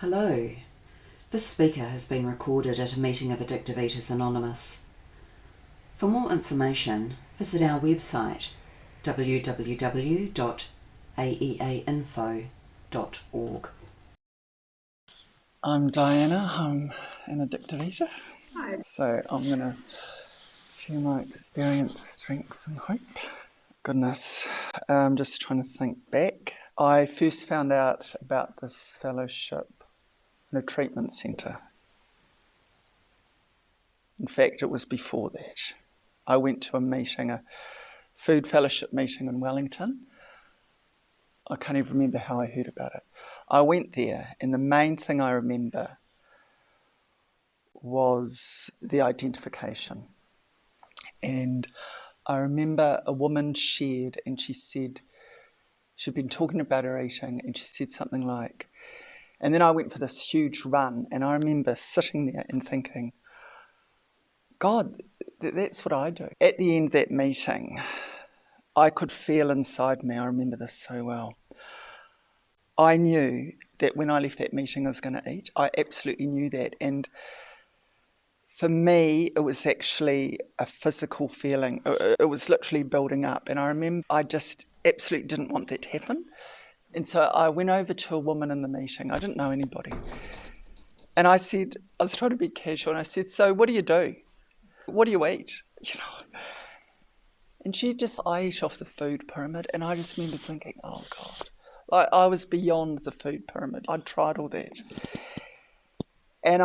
Hello. This speaker has been recorded at a meeting of Addictive Eaters Anonymous. For more information, visit our website www.aeainfo.org. I'm Diana, I'm an addictive eater. Hi. So I'm going to share my experience, strength and hope. Goodness, I'm just trying to think back. I first found out about this fellowship in a treatment centre. In fact, it was before that. I went to a meeting, a food fellowship meeting in Wellington. I can't even remember how I heard about it. I went there, and the main thing I remember was the identification. And I remember a woman shared, and she said, she'd been talking about her eating, and she said something like, and then I went for this huge run, and I remember sitting there and thinking, God, that's what I do. At the end of that meeting, I could feel inside me, I remember this so well, I knew that when I left that meeting I was going to eat. I absolutely knew that. And for me, it was actually a physical feeling. It was literally building up. And I remember I just absolutely didn't want that to happen. And so I went over to a woman in the meeting. I didn't know anybody. And I said, I was trying to be casual, and I said, so what do you do? What do you eat? You know. And she just, I eat off the food pyramid. And I just remember thinking, oh God. Like I was beyond the food pyramid. I'd tried all that. And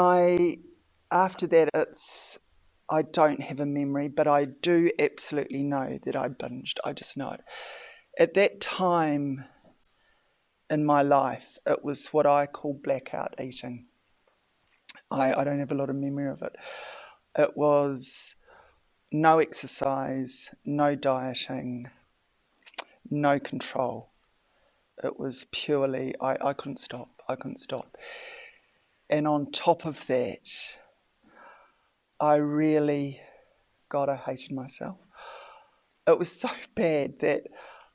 after that, I don't have a memory, but I do absolutely know that I binged. I just know it. At that time in my life, it was what I call blackout eating. I don't have a lot of memory of it. It was no exercise, no dieting, no control. It was purely, I couldn't stop. And on top of that, I hated myself. It was so bad that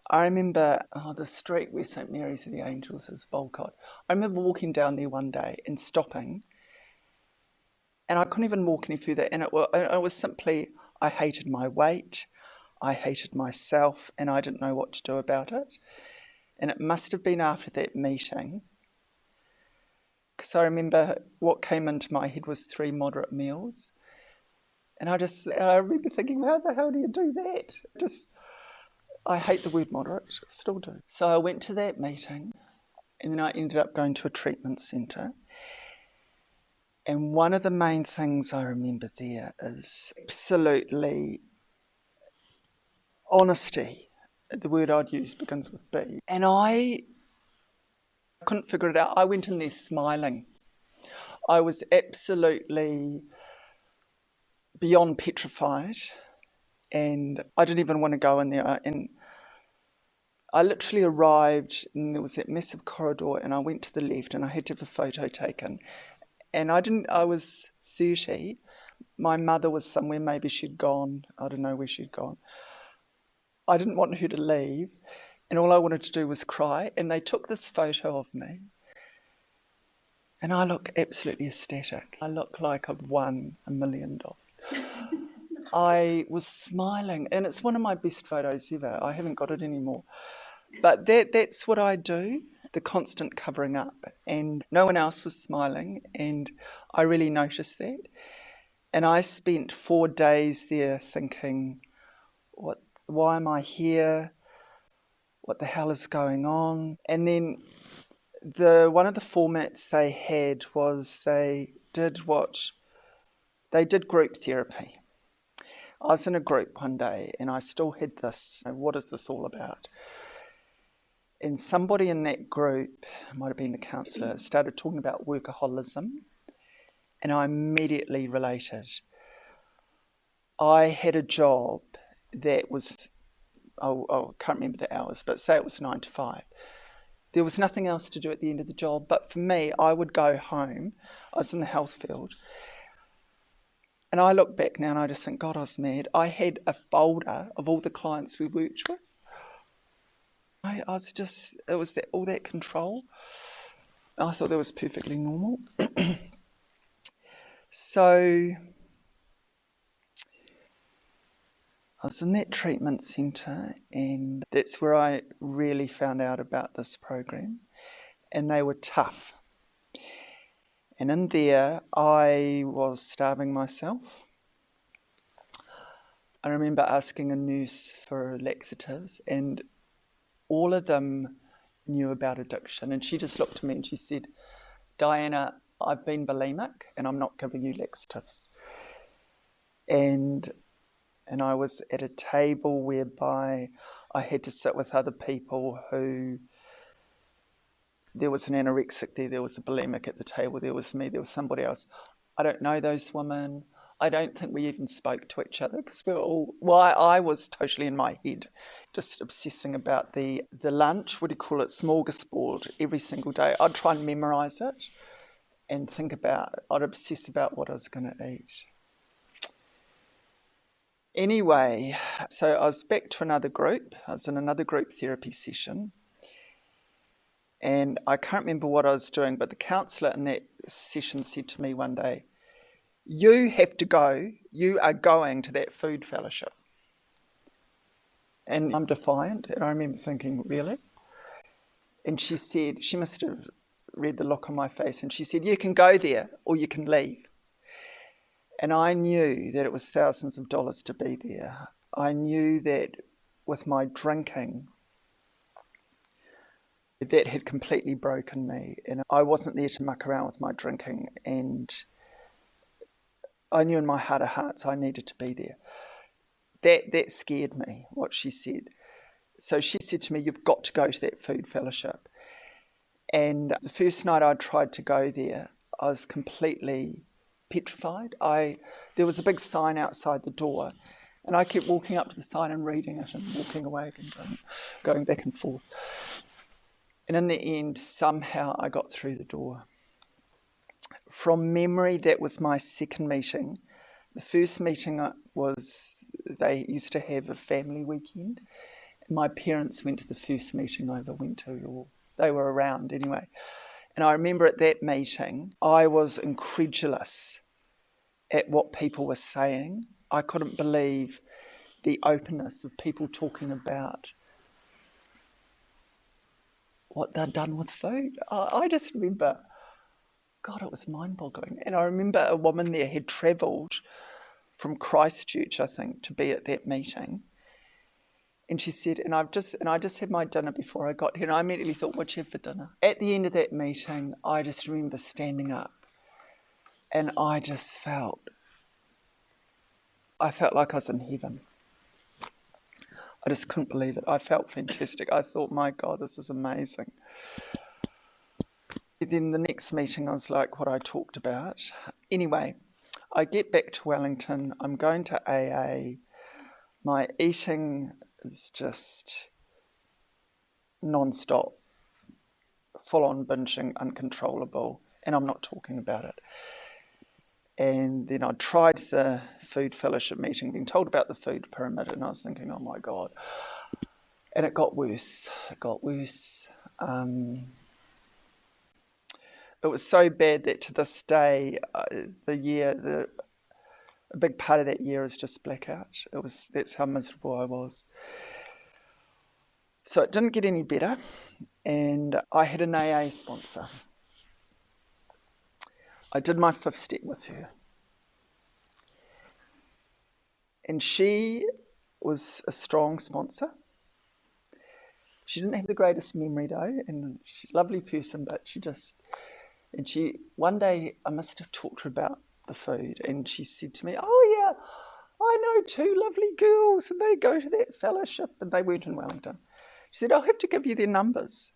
I remember, the street where St Mary's of the Angels is, Bolcott. I remember walking down there one day and stopping, and I couldn't even walk any further, and it was simply, I hated my weight, I hated myself, and I didn't know what to do about it. And it must have been after that meeting, because I remember what came into my head was 3 moderate meals. And I remember thinking, how the hell do you do that? I hate the word moderate, still do. So I went to that meeting, and then I ended up going to a treatment centre. And one of the main things I remember there is absolutely honesty. The word I'd use begins with B. And I couldn't figure it out. I went in there smiling. I was absolutely beyond petrified, and I didn't even want to go in there. And I literally arrived, and there was that massive corridor, and I went to the left, and I had to have a photo taken. And I was 30. My mother was somewhere, maybe she'd gone. I don't know where she'd gone. I didn't want her to leave, and all I wanted to do was cry. And they took this photo of me, and I look absolutely ecstatic. I look like I've won $1 million. I was smiling, and it's one of my best photos ever. I haven't got it anymore. But that's what I do, the constant covering up. And no one else was smiling, and I really noticed that. And I spent 4 days there thinking, why am I here? What the hell is going on? And then one of the formats they had was they did group therapy. I was in a group one day, and I still had this, what is this all about? And somebody in that group, might have been the counsellor, started talking about workaholism, and I immediately related. I had a job that was, I can't remember the hours, but say it was 9 to 5. There was nothing else to do at the end of the job, but for me, I would go home. I was in the health field. And I look back now and I just think, God, I was mad. I had a folder of all the clients we worked with. It was all that control. I thought that was perfectly normal. So I was in that treatment centre, and that's where I really found out about this program, and they were tough. And in there, I was starving myself. I remember asking a nurse for laxatives, and all of them knew about addiction. And she just looked at me and she said, "Diana, I've been bulimic and I'm not giving you laxatives." And I was at a table whereby I had to sit with other people who, there was an anorexic there was a bulimic at the table, there was me, there was somebody else. I don't know those women. I don't think we even spoke to each other because we were all, well, I was totally in my head, just obsessing about the lunch, what do you call it, smorgasbord every single day. I'd try and memorise it and think about, I'd obsess about what I was going to eat. Anyway, so I was back to another group. I was in another group therapy session. And I can't remember what I was doing, but the counsellor in that session said to me one day, "You have to go. You are going to that food fellowship." And I'm defiant. And I remember thinking, really? And she said, she must have read the look on my face, and she said, "You can go there or you can leave." And I knew that it was thousands of dollars to be there. I knew that with my drinking, that had completely broken me. And I wasn't there to muck around with my drinking. And I knew in my heart of hearts I needed to be there. That scared me, what she said. So she said to me, "You've got to go to that food fellowship." And the first night I tried to go there, I was completely petrified. There was a big sign outside the door, and I kept walking up to the sign and reading it and walking away and going back and forth. And in the end, somehow I got through the door. From memory, that was my second meeting. The first meeting was, they used to have a family weekend. My parents went to the first meeting I ever went to, or they were around anyway. And I remember at that meeting, I was incredulous at what people were saying. I couldn't believe the openness of people talking about what they'd done with food. I just remember, God, it was mind-boggling. And I remember a woman there had travelled from Christchurch, I think, to be at that meeting. And she said, and I just had my dinner before I got here, and I immediately thought, "What'd you have for dinner?" At the end of that meeting, I just remember standing up, and I felt like I was in heaven. I just couldn't believe it. I felt fantastic. I thought, my God, this is amazing. Then the next meeting, I was like what I talked about. Anyway, I get back to Wellington. I'm going to AA. My eating is just non-stop, full-on binging, uncontrollable, and I'm not talking about it. And then I tried the food fellowship meeting, being told about the food pyramid, and I was thinking, oh my God. And it got worse. It was so bad that to this day, a big part of that year is just blackout. That's how miserable I was. So it didn't get any better, and I had an AA sponsor. I did my 5th step with her. And she was a strong sponsor. She didn't have the greatest memory though, and she's a lovely person, but one day I must have talked to her about the food, and she said to me, "Oh yeah, I know 2 lovely girls, and they go to that fellowship," and they weren't in Wellington. She said, "I'll have to give you their numbers,"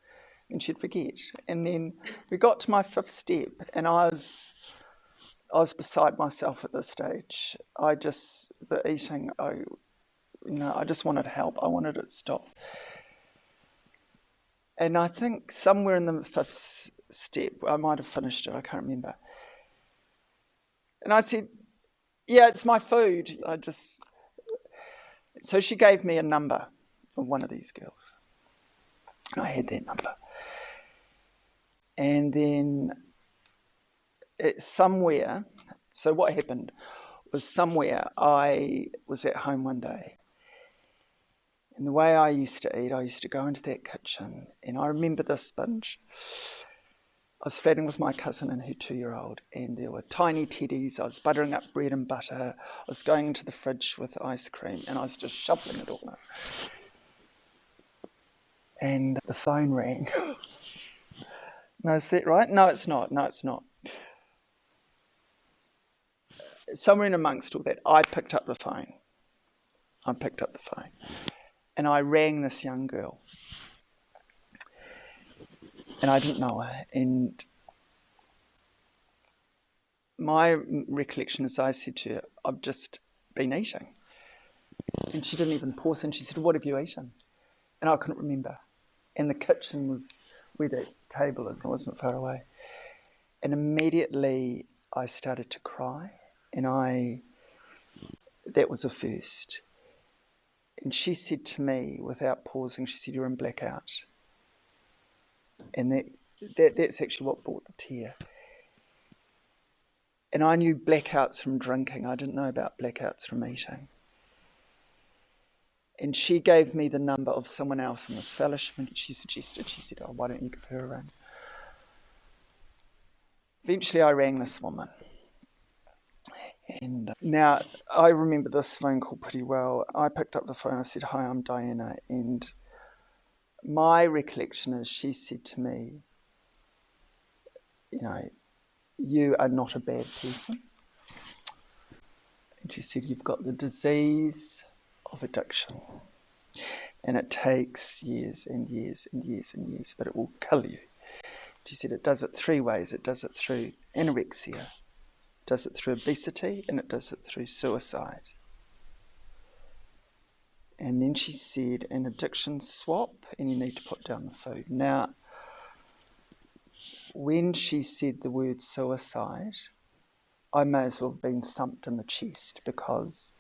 and she'd forget. And then we got to my 5th step, and I was beside myself at this stage. The eating, I just wanted help. I wanted it to stop. And I think somewhere in the 5th step, I might have finished it, I can't remember. And I said, "Yeah, it's my food." So she gave me a number of one of these girls. And I had their number. And then somewhere, so what happened was somewhere I was at home one day, and the way I used to eat, I used to go into that kitchen, and I remember this binge. I was flatting with my cousin and her 2-year-old, and there were tiny teddies. I was buttering up bread and butter. I was going into the fridge with ice cream, and I was just shoveling it all up. And the phone rang. No, is that right? No, it's not. No, it's not. Somewhere in amongst all that, I picked up the phone. And I rang this young girl. And I didn't know her. And my recollection is I said to her, I've just been eating. And she didn't even pause, and she said, what have you eaten? And I couldn't remember. And the kitchen was where that table is. It wasn't far away. And immediately I started to cry. And that was a first. And she said to me, without pausing, she said, you're in blackout. And that's actually what brought the tear. And I knew blackouts from drinking. I didn't know about blackouts from eating. And she gave me the number of someone else in this fellowship, and she said, oh, why don't you give her a ring? Eventually I rang this woman. And now I remember this phone call pretty well. I picked up the phone, I said, hi, I'm Diana. And my recollection is she said to me, you are not a bad person. And she said, you've got the disease of addiction. And it takes years and years and years and years, but it will kill you. She said it does it 3 ways. It does it through anorexia, it does it through obesity, and it does it through suicide. And then she said, an addiction swap, and you need to put down the food. Now, when she said the word suicide, I may as well have been thumped in the chest, because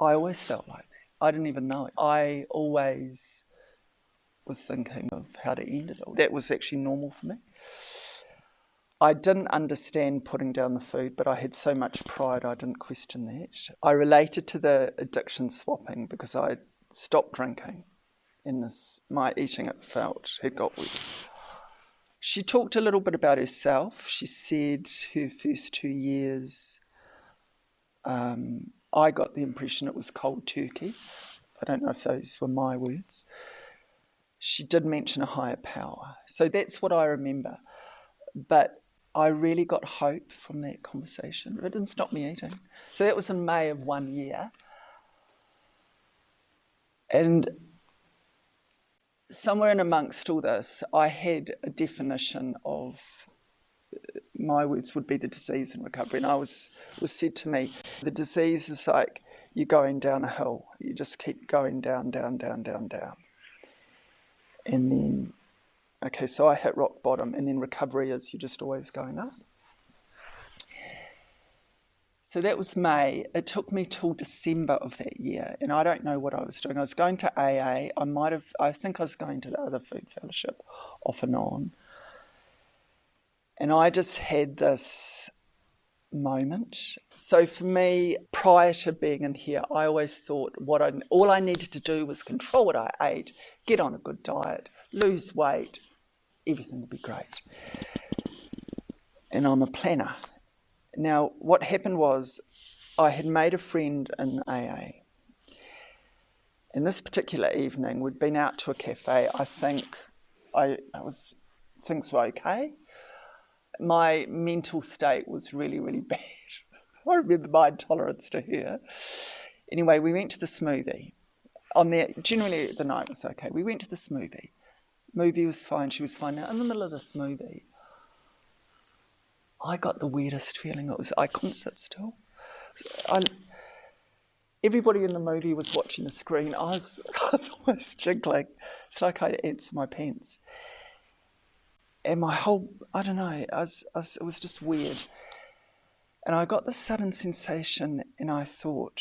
I always felt like that. I didn't even know it. I always was thinking of how to end it all. That was actually normal for me. I didn't understand putting down the food, but I had so much pride I didn't question that. I related to the addiction swapping because I stopped drinking, and my eating had got worse. She talked a little bit about herself. She said her first 2 years, I got the impression it was cold turkey. I don't know if those were my words. She did mention a higher power. So that's what I remember. But I really got hope from that conversation. It didn't stop me eating. So that was in May of 1 year. And somewhere in amongst all this, I had a definition of, my words would be the disease and recovery. And it was said to me, the disease is like you're going down a hill. You just keep going down, down, down, down, down. And then, okay, so I hit rock bottom, and then recovery is you're just always going up. So that was May. It took me till December of that year, and I don't know what I was doing. I was going to AA. I think I was going to the other food fellowship off and on. And I just had this moment. So for me, prior to being in here, I always thought all I needed to do was control what I ate, get on a good diet, lose weight, everything would be great. And I'm a planner. Now, what happened was I had made a friend in AA. And this particular evening, we'd been out to a cafe. I think things were okay. My mental state was really, really bad. I remember my intolerance to her. Anyway, we went to the smoothie. Generally, the night was okay. We went to the smoothie. Movie was fine. She was fine. Now, in the middle of the smoothie, I got the weirdest feeling. I couldn't sit still. Everybody in the movie was watching the screen. I was almost jiggling. It's like I had ants in my pants. And my whole, I don't know, it was just weird. And I got this sudden sensation, and I thought,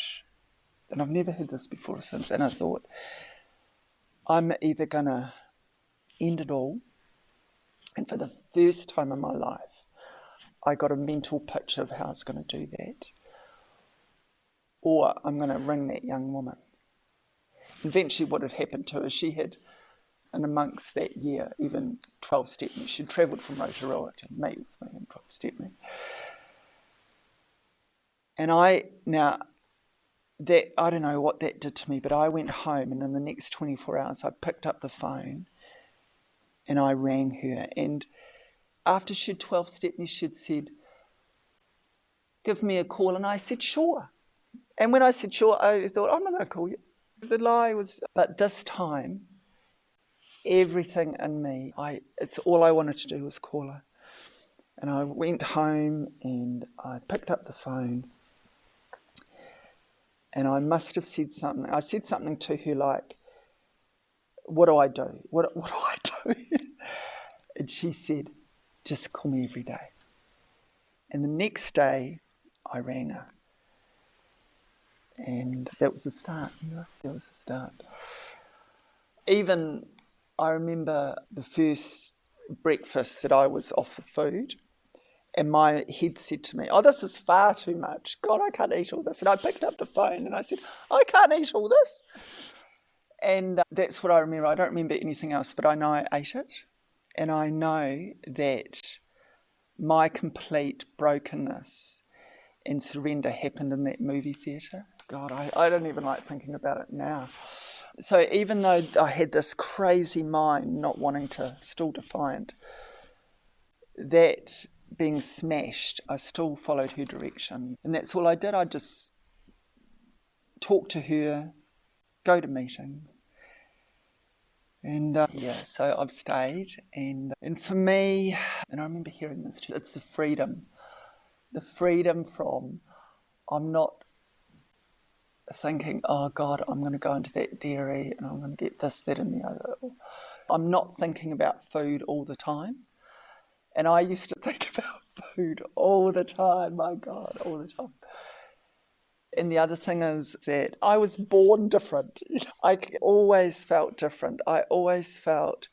and I've never had this before since, and I thought, I'm either going to end it all for the first time in my life, I got a mental picture of how I was going to do that. Or I'm going to ring that young woman. Eventually what had happened to her, she had, and amongst that year, even 12 Stepney, she'd travelled from Rotorua to meet with me in 12 Stepney. And I don't know what that did to me, but I went home, and in the next 24 hours I picked up the phone and I rang her. And after she'd 12 Stepney, she'd said, give me a call. And I said, sure. And when I said sure, I thought, I'm not going to call you. The lie was, but this time, everything in me, it's all I wanted to do was call her. And I went home and I picked up the phone and I must have said something. I said something to her like, what do I do? What do I do? And she said, just call me every day. And the next day, I rang her. And that was the start, that was the start. Even, I remember the first breakfast that I was off the food, and my head said to me, oh, this is far too much. God, I can't eat all this. And I picked up the phone and I said, I can't eat all this. And that's what I remember. I don't remember anything else, but I know I ate it. And I know that my complete brokenness and surrender happened in that movie theatre. God, I don't even like thinking about it now. So even though I had this crazy mind not wanting to, still defiant, that being smashed, I still followed her direction. And that's all I did. I just talk to her, go to meetings. And so I've stayed. And for me, and I remember hearing this too, it's the freedom from, I'm not thinking, oh God, I'm going to go into that dairy and I'm going to get this, that and the other. I'm not thinking about food all the time. And I used to think about food all the time, my God, all the time. And the other thing is that I was born different. I always felt different. I always felt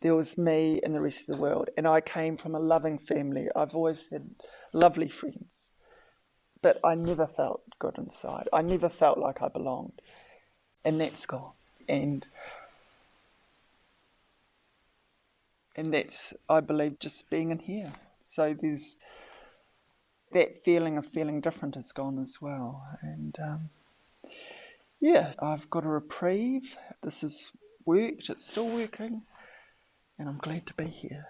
there was me and the rest of the world. And I came from a loving family. I've always had lovely friends. But I never felt good inside. I never felt like I belonged. And that's gone. And that's, I believe, just being in here. So there's that feeling of feeling different is gone as well. And I've got a reprieve. This has worked. It's still working. And I'm glad to be here.